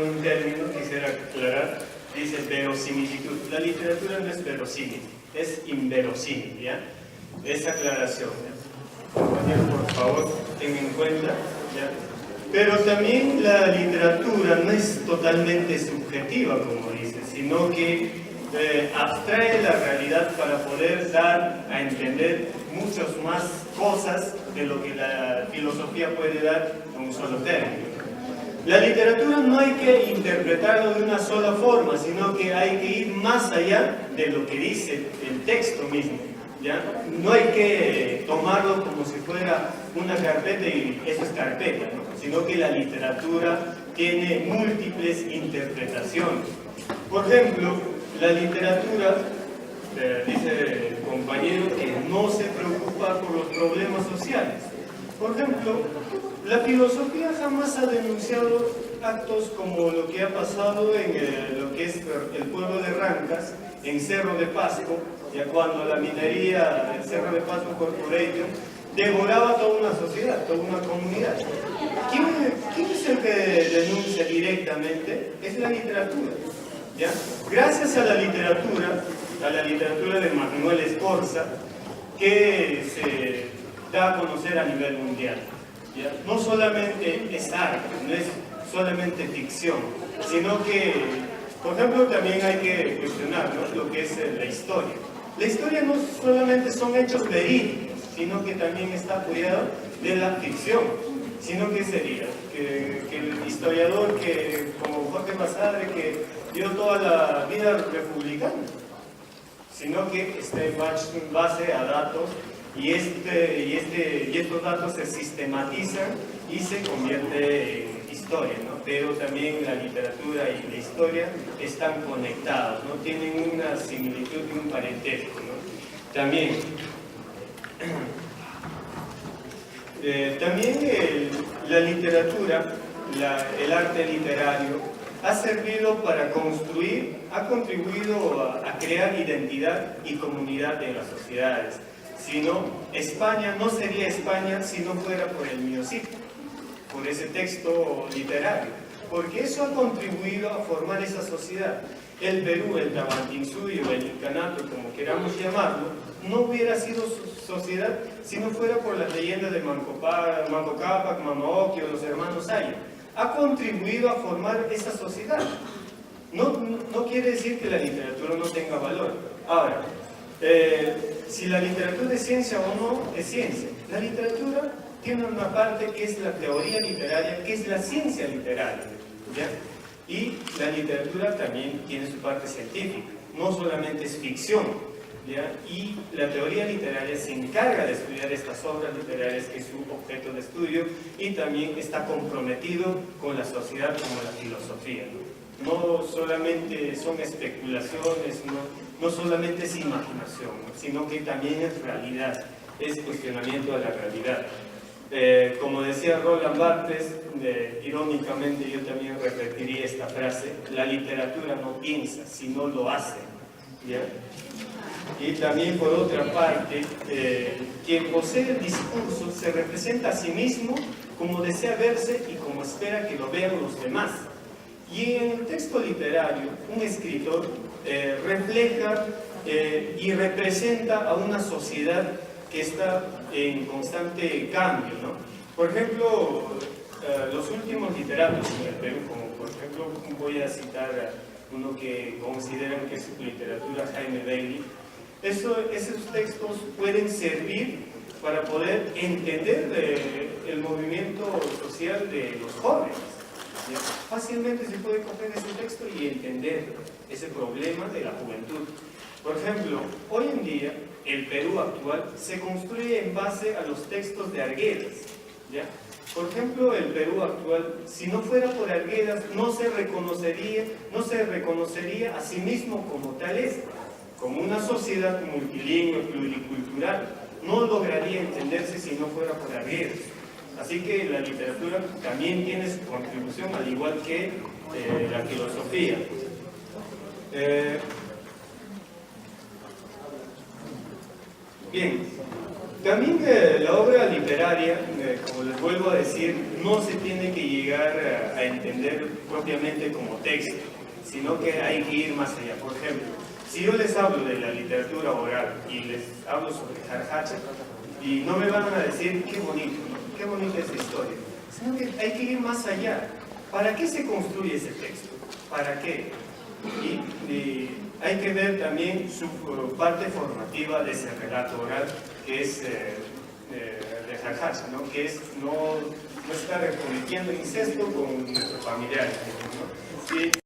un término, quisiera aclarar, dice verosimilitud. La literatura no es verosímil, es inverosímil, ¿ya? Esa aclaración, ¿ya? Compañero, por favor, tengan en cuenta, ¿ya? Pero también la literatura no es totalmente subjetiva, como dice, sino que abstrae la realidad para poder dar a entender muchas más cosas de lo que la filosofía puede dar con un solo término. La literatura no hay que interpretarlo de una sola forma, sino que hay que ir más allá de lo que dice el texto mismo, ¿ya? No hay que tomarlo como si fuera una carpeta y eso es carpeta, ¿no? Sino que la literatura tiene múltiples interpretaciones. Por ejemplo, la literatura, dice el compañero, que no se preocupa por los problemas sociales. Por ejemplo, la filosofía jamás ha denunciado actos como lo que ha pasado en lo que es el pueblo de Rancas, en Cerro de Pasco, ya cuando la minería del Cerro de Pasco Corporation devoraba toda una sociedad, toda una comunidad. ¿Quién es el que denuncia directamente? Es la literatura, ¿ya? Gracias a la literatura de Manuel Escorza, que se da a conocer a nivel mundial, ¿ya? No solamente es arte, no es solamente ficción, sino que, por ejemplo, también hay que cuestionar, ¿no?, lo que es la historia. La historia no solamente son hechos verídicos, sino que también está apoyado de la ficción. Sino que sería que el historiador como Jorge Basadre, que dio toda la vida republicana, sino que está en base a datos y estos datos se sistematizan y se convierte en historia, ¿no? Pero también la literatura y la historia están conectados, ¿no? Tienen una similitud y un parentesco, ¿no? También la literatura, el arte literario, ha servido para construir, ha contribuido a crear identidad y comunidad de las sociedades. Si no, España no sería España si no fuera por el Miocid, por ese texto literario, porque eso ha contribuido a formar esa sociedad. El Perú, el Tawantinsuyo, el Incanato, como queramos llamarlo, no hubiera sido sociedad si no fuera por las leyendas de Manco Cápac, Mama Ocllo, los hermanos Aya. Ha contribuido a formar esa sociedad. No quiere decir que la literatura no tenga valor. Ahora, si la literatura es ciencia o no es ciencia, la literatura tiene una parte que es la teoría literaria, que es la ciencia literaria, ¿ya? Y la literatura también tiene su parte científica, no solamente es ficción, ¿ya? Y la teoría literaria se encarga de estudiar estas obras literarias, que es su objeto de estudio, y también está comprometido con la sociedad como la filosofía, ¿no? No solamente son especulaciones, no solamente es imaginación, ¿no?, sino que también es realidad, es cuestionamiento de la realidad. Como decía Roland Barthes, irónicamente yo también repetiría esta frase: la literatura no piensa, sino lo hace, ¿ya? Y también, por otra parte, quien posee el discurso se representa a sí mismo como desea verse y como espera que lo vean los demás. Y en el texto literario, un escritor refleja y representa a una sociedad que está en constante cambio, ¿no? Por ejemplo, los últimos literatos en el Perú, como por ejemplo, voy a citar a uno que consideran que es literatura, Jaime Bailey. Esos textos pueden servir para poder entender el movimiento social de los jóvenes, ¿ya? Fácilmente se puede coger ese texto y entender ese problema de la juventud. Por ejemplo, hoy en día el Perú actual se construye en base a los textos de Arguedas, ¿ya? Por ejemplo, el Perú actual, si no fuera por Arguedas, no se reconocería a sí mismo como tal, como una sociedad multilingüe, pluricultural. No lograría entenderse si no fuera por Arguedas. Así que la literatura también tiene su contribución, al igual que la filosofía. Bien, También la obra literaria, como les vuelvo a decir, no se tiene que llegar a entender propiamente como texto, sino que hay que ir más allá. Por ejemplo, si yo les hablo de la literatura oral y les hablo sobre Jarjacha, y no me van a decir qué bonito, ¿no? Qué bonita esa historia, sino que hay que ir más allá. ¿Para qué se construye ese texto? ¿Para qué? Y hay que ver también su parte formativa de ese relato oral, que es de Jarjacha, ¿no? Que es no estar cometiendo incesto con nuestros familiares, ¿no?